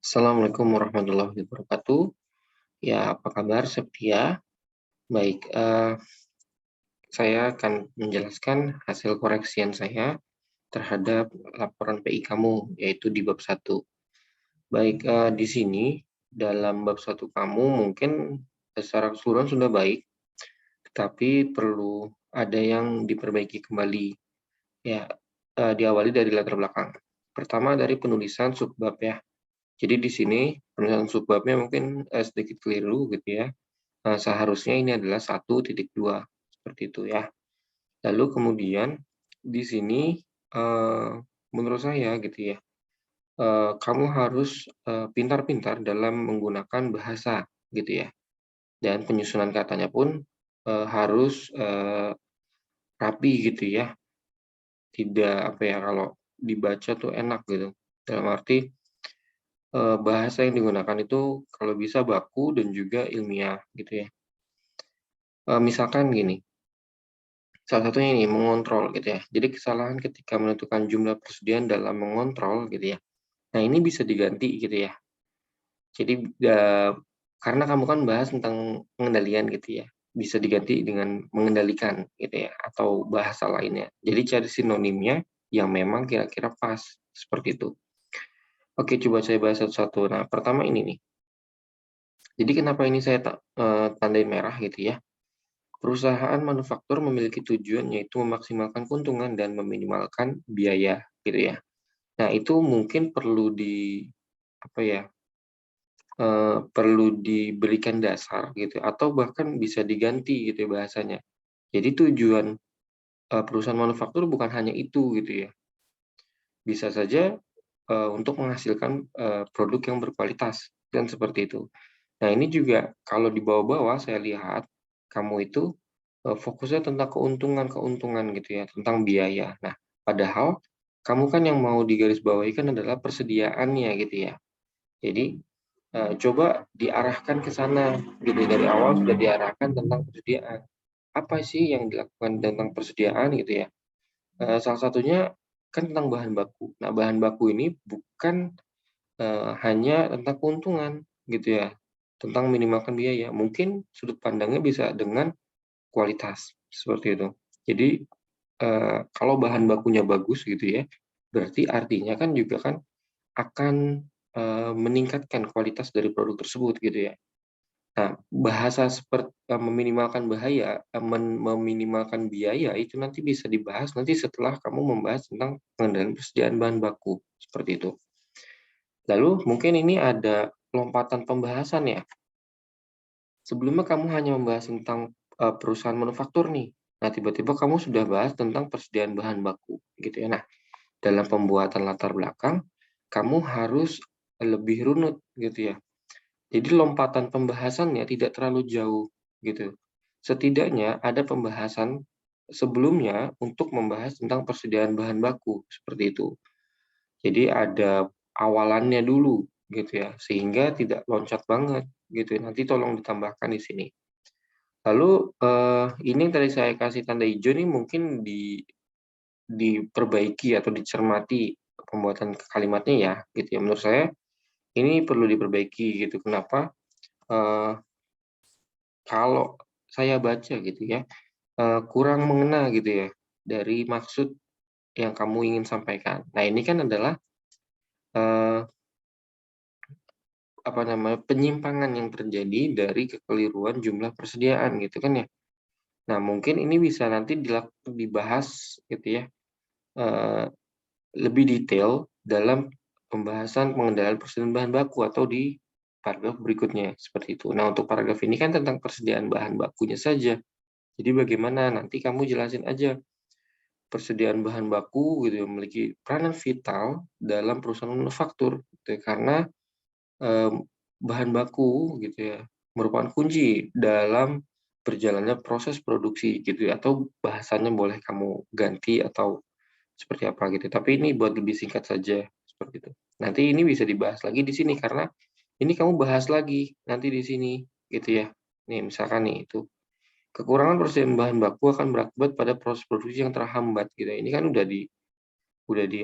Assalamualaikum warahmatullahi wabarakatuh. Ya, apa kabar Septia? Baik, saya akan menjelaskan hasil koreksian saya terhadap laporan PI kamu, yaitu di bab 1. Baik, di sini dalam bab 1 kamu mungkin secara keseluruhan sudah baik, tetapi perlu ada yang diperbaiki kembali. Ya, diawali dari latar belakang. Pertama dari penulisan subbab ya. Jadi di sini penulisan subbabnya mungkin sedikit keliru gitu ya. Seharusnya ini adalah 1.2 seperti itu ya. Lalu kemudian di sini menurut saya gitu ya, kamu harus pintar-pintar dalam menggunakan bahasa gitu ya. Dan penyusunan katanya pun harus rapi gitu ya. Tidak apa ya, kalau dibaca tuh enak gitu. Dalam arti bahasa yang digunakan itu kalau bisa baku dan juga ilmiah gitu ya. Misalkan gini, salah satunya ini mengontrol gitu ya. Jadi kesalahan ketika menentukan jumlah persediaan dalam mengontrol gitu ya. Nah, ini bisa diganti gitu ya. Jadi karena kamu kan bahas tentang pengendalian gitu ya. Bisa diganti dengan mengendalikan gitu ya, atau bahasa lainnya. Jadi cari sinonimnya yang memang kira-kira pas seperti itu. Oke, coba saya bahas satu-satu. Nah, pertama ini nih. Jadi kenapa ini saya tandain merah gitu ya. Perusahaan manufaktur memiliki tujuan yaitu memaksimalkan keuntungan dan meminimalkan biaya gitu ya. Nah, itu mungkin perlu apa ya, perlu diberikan dasar gitu atau bahkan bisa diganti gitu ya bahasanya. Jadi tujuan, perusahaan manufaktur bukan hanya itu gitu ya. Bisa saja, untuk menghasilkan, produk yang berkualitas dan seperti itu. Nah, ini juga kalau di bawah-bawah saya lihat kamu itu, fokusnya tentang keuntungan-keuntungan gitu ya, tentang biaya. Nah, padahal kamu kan yang mau digarisbawahi kan adalah persediaannya gitu ya. Jadi, coba diarahkan ke sana gitu, dari awal sudah diarahkan tentang persediaan. Apa sih yang dilakukan tentang persediaan gitu ya, salah satunya kan tentang bahan baku. Nah, bahan baku ini bukan, hanya tentang keuntungan gitu ya, tentang minimalkan biaya. Mungkin sudut pandangnya bisa dengan kualitas, seperti itu. Jadi, kalau bahan bakunya bagus gitu ya, berarti artinya kan juga kan akan, meningkatkan kualitas dari produk tersebut gitu ya. Nah, bahasa seperti meminimalkan bahaya, meminimalkan biaya itu nanti bisa dibahas nanti setelah kamu membahas tentang pengendalian persediaan bahan baku, seperti itu. Lalu mungkin ini ada lompatan pembahasan ya. Sebelumnya kamu hanya membahas tentang, perusahaan manufaktur nih. Nah, tiba-tiba kamu sudah bahas tentang persediaan bahan baku, gitu ya. Nah, dalam pembuatan latar belakang, kamu harus lebih runut, gitu ya. Jadi lompatan pembahasannya tidak terlalu jauh, gitu. Setidaknya ada pembahasan sebelumnya untuk membahas tentang persediaan bahan baku, seperti itu. Jadi ada awalannya dulu, gitu ya, sehingga tidak loncat banget, gitu ya. Nanti tolong ditambahkan di sini. Lalu, ini yang tadi saya kasih tanda hijau nih mungkin diperbaiki atau dicermati pembuatan kalimatnya ya, gitu ya. Menurut saya ini perlu diperbaiki gitu. Kenapa? Eee, kalau saya baca gitu ya, kurang mengena gitu ya, dari maksud yang kamu ingin sampaikan. Nah, ini kan adalah, eee, apa namanya, penyimpangan yang terjadi dari kekeliruan jumlah persediaan gitu kan ya. Nah, mungkin ini bisa nanti dibahas gitu ya, eee, lebih detail dalam pembahasan pengendalian persediaan bahan baku atau di paragraf berikutnya, seperti itu. Nah, untuk paragraf ini kan tentang persediaan bahan bakunya saja. Jadi bagaimana, nanti kamu jelasin aja, persediaan bahan baku gitu ya, memiliki peranan vital dalam perusahaan manufaktur, gitu ya. Karena, bahan baku gitu ya, merupakan kunci dalam berjalannya proses produksi gitu ya, atau bahasanya boleh kamu ganti atau seperti apa gitu. Tapi ini buat lebih singkat saja, seperti itu. Nanti ini bisa dibahas lagi di sini karena ini kamu bahas lagi nanti di sini gitu ya. Nih misalkan nih itu, kekurangan persediaan bahan baku akan berakibat pada proses produksi yang terhambat gitu ya. Ini kan udah di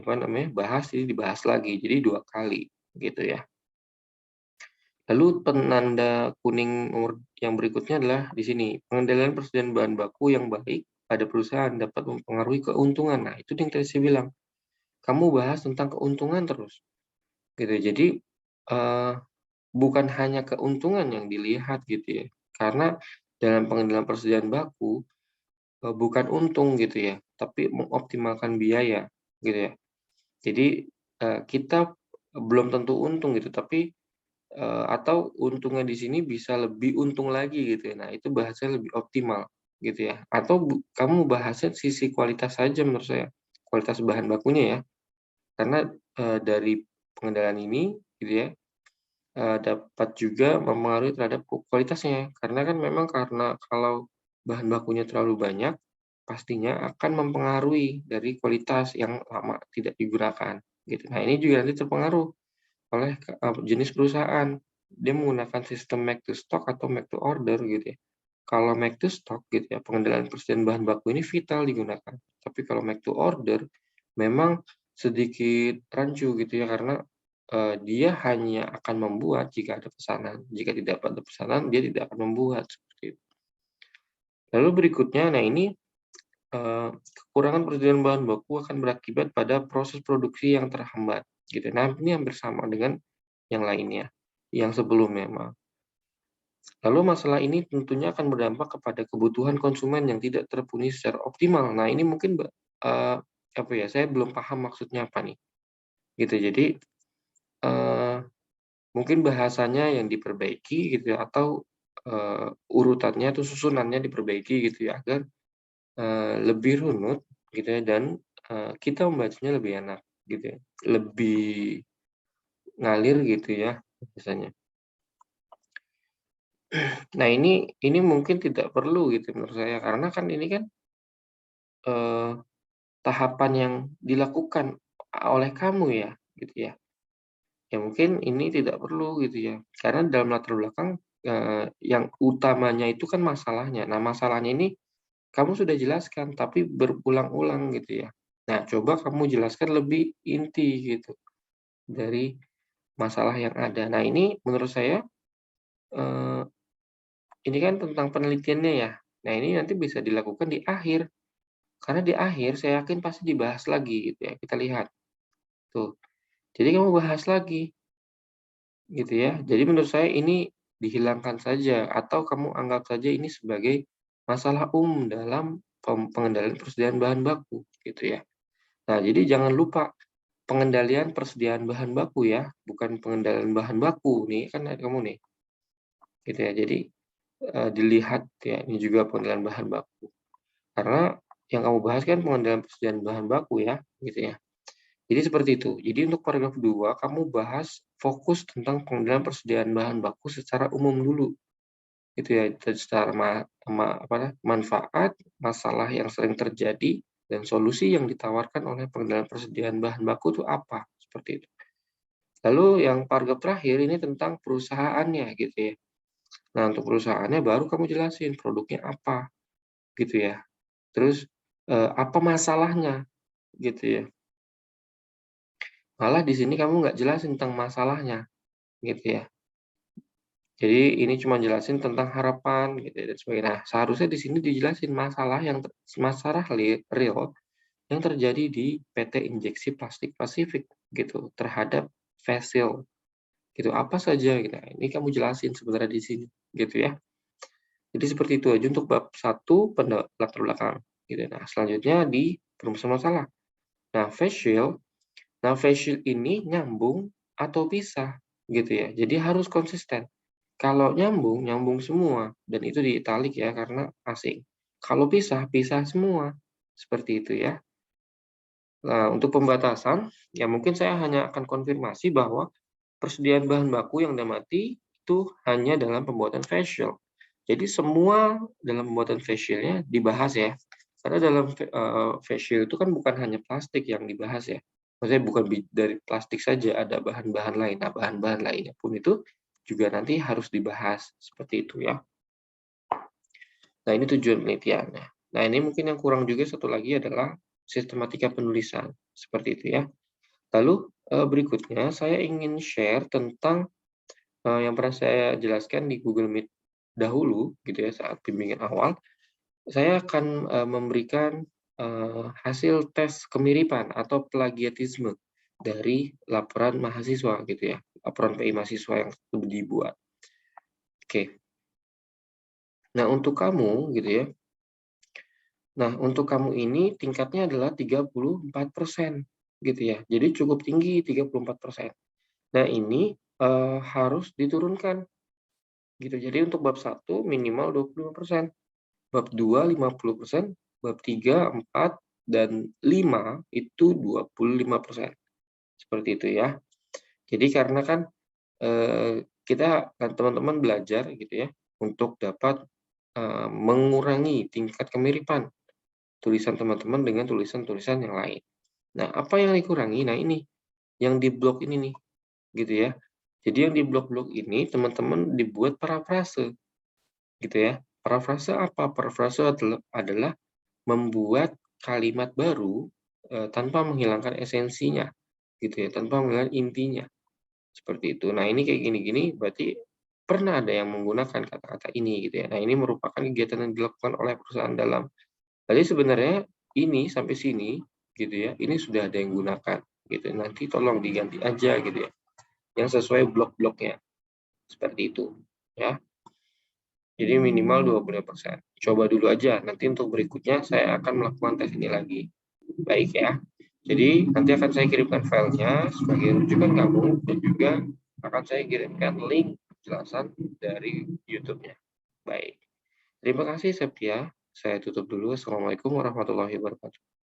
apa namanya, bahas, jadi dibahas lagi. Jadi 2 kali gitu ya. Lalu penanda kuning nomor yang berikutnya adalah di sini, pengendalian persediaan bahan baku yang baik pada perusahaan dapat mempengaruhi keuntungan. Nah, itu yang tadi saya bilang. Kamu bahas tentang keuntungan terus, gitu. Jadi, eh, bukan hanya keuntungan yang dilihat gitu ya. Karena dalam pengendalian persediaan baku, bukan untung gitu ya, tapi mengoptimalkan biaya gitu ya. Jadi, kita belum tentu untung gitu, tapi atau untungnya di sini bisa lebih untung lagi gitu ya. Nah, itu bahasanya lebih optimal gitu ya. Atau kamu bahasnya sisi kualitas saja menurut saya, kualitas bahan bakunya ya. Karena dari pengendalian ini gitu ya, dapat juga mempengaruhi terhadap kualitasnya. Karena kan memang karena kalau bahan bakunya terlalu banyak, pastinya akan mempengaruhi dari kualitas yang lama tidak digunakan gitu. Nah, ini juga nanti terpengaruh oleh jenis perusahaan. Dia menggunakan sistem make to stock atau make to order gitu ya. Kalau make to stock gitu ya, pengendalian persediaan bahan baku ini vital digunakan. Tapi kalau make to order memang sedikit rancu gitu ya, karena dia hanya akan membuat jika ada pesanan. Jika tidak ada pesanan, dia tidak akan membuat seperti itu. Lalu berikutnya, nah ini kekurangan persediaan bahan baku akan berakibat pada proses produksi yang terhambat. Gitu. Nah, ini hampir sama dengan yang lainnya, yang sebelumnya. Maaf. Lalu masalah ini tentunya akan berdampak kepada kebutuhan konsumen yang tidak terpenuhi secara optimal. Nah, ini mungkin apa ya? Saya belum paham maksudnya apa nih. Gitu. Jadi mungkin bahasanya yang diperbaiki gitu ya, atau urutannya atau susunannya diperbaiki gitu ya, agar lebih runut gitu ya, dan kita membacanya lebih enak gitu ya, lebih ngalir gitu ya biasanya. Nah, ini mungkin tidak perlu gitu menurut saya, karena kan ini kan eh, tahapan yang dilakukan oleh kamu ya gitu ya. Ya mungkin ini tidak perlu gitu ya, karena dalam latar belakang yang utamanya itu kan masalahnya. Nah, masalahnya ini kamu sudah jelaskan, tapi berulang-ulang gitu ya. Nah, coba kamu jelaskan lebih inti gitu dari masalah yang ada. Nah, ini menurut saya eh, ini kan tentang penelitiannya ya. Nah, ini nanti bisa dilakukan di akhir. Karena di akhir saya yakin pasti dibahas lagi gitu ya. Kita lihat tuh. Jadi kamu bahas lagi gitu ya. Jadi menurut saya ini dihilangkan saja atau kamu anggap saja ini sebagai masalah umum dalam pengendalian persediaan bahan baku gitu ya. Nah, jadi jangan lupa pengendalian persediaan bahan baku ya, bukan pengendalian bahan baku nih kan ada kamu nih. Gitu ya. Jadi dilihat ya, ini juga pengendalian bahan baku. Karena yang kamu bahas kan pengendalian persediaan bahan baku ya, gitu ya. Jadi seperti itu. Jadi untuk paragraf 2 kamu bahas fokus tentang pengendalian persediaan bahan baku secara umum dulu. Gitu ya, secara manfaat, masalah yang sering terjadi, dan solusi yang ditawarkan oleh pengendalian persediaan bahan baku itu apa? Seperti itu. Lalu yang paragraf terakhir ini tentang perusahaannya gitu ya. Nah, untuk perusahaannya baru kamu jelasin produknya apa gitu ya. Terus apa masalahnya gitu ya. Malah di sini kamu nggak jelasin tentang masalahnya gitu ya. Jadi ini cuma jelasin tentang harapan gitu ya, dan sebagainya. Nah, seharusnya di sini dijelasin masalah real yang terjadi di PT Injeksi Plastik Pasifik gitu terhadap vessel gitu apa saja gitu. Nah, ini kamu jelasin sebenarnya di sini gitu ya. Jadi seperti itu aja untuk bab 1 latar belakang gitu. Nah, selanjutnya di perumusan masalah. Nah, face shield ini nyambung atau pisah gitu ya. Jadi harus konsisten. Kalau nyambung, nyambung semua dan itu di italik ya karena asing. Kalau pisah, pisah semua. Seperti itu ya. Nah, untuk pembatasan, ya mungkin saya hanya akan konfirmasi bahwa persediaan bahan baku yang damati itu hanya dalam pembuatan face shield. Jadi semua dalam pembuatan face shield-nya dibahas ya. Karena dalam face shield itu kan bukan hanya plastik yang dibahas ya. Maksudnya bukan dari plastik saja, ada bahan-bahan lain. Nah, bahan-bahan lainnya pun itu juga nanti harus dibahas seperti itu ya. Nah, ini tujuan penelitiannya. Nah, ini mungkin yang kurang juga satu lagi adalah sistematika penulisan. Seperti itu ya. Lalu berikutnya saya ingin share tentang yang pernah saya jelaskan di Google Meet dahulu gitu ya, saat bimbingan awal, saya akan, memberikan, hasil tes kemiripan atau plagiatisme dari laporan mahasiswa gitu ya, laporan PI mahasiswa yang dibuat. Oke. Nah, untuk kamu gitu ya, untuk kamu ini tingkatnya adalah 34% gitu ya. Jadi cukup tinggi 34%. Nah, ini, harus diturunkan gitu. Jadi untuk bab 1 minimal 25%, bab 2 50%, bab 3 4 dan 5 itu 25%. Seperti itu ya. Jadi karena kan, kita kan teman-teman belajar gitu ya, untuk dapat, mengurangi tingkat kemiripan tulisan teman-teman dengan tulisan-tulisan yang lain. Nah, apa yang dikurangi? Nah ini, yang di blok ini nih, gitu ya. Jadi yang di blok-blok ini teman-teman dibuat parafrase, gitu ya. Parafrase apa? Parafrase adalah membuat kalimat baru, tanpa menghilangkan esensinya, gitu ya, tanpa menghilangkan intinya, seperti itu. Nah ini kayak gini-gini berarti pernah ada yang menggunakan kata-kata ini, gitu ya. Nah ini merupakan kegiatan yang dilakukan oleh perusahaan dalam. Jadi sebenarnya ini sampai sini gitu ya, ini sudah ada yang gunakan gitu. Nanti tolong diganti aja gitu ya, yang sesuai blok-bloknya, seperti itu ya. Jadi minimal 25%. Coba dulu aja, nanti untuk berikutnya saya akan melakukan tes ini lagi. Baik ya. Jadi nanti akan saya kirimkan filenya sebagai rujukan kamu dan juga akan saya kirimkan link penjelasan dari YouTube-nya. Baik. Terima kasih Septia. Saya tutup dulu. Assalamualaikum warahmatullahi wabarakatuh.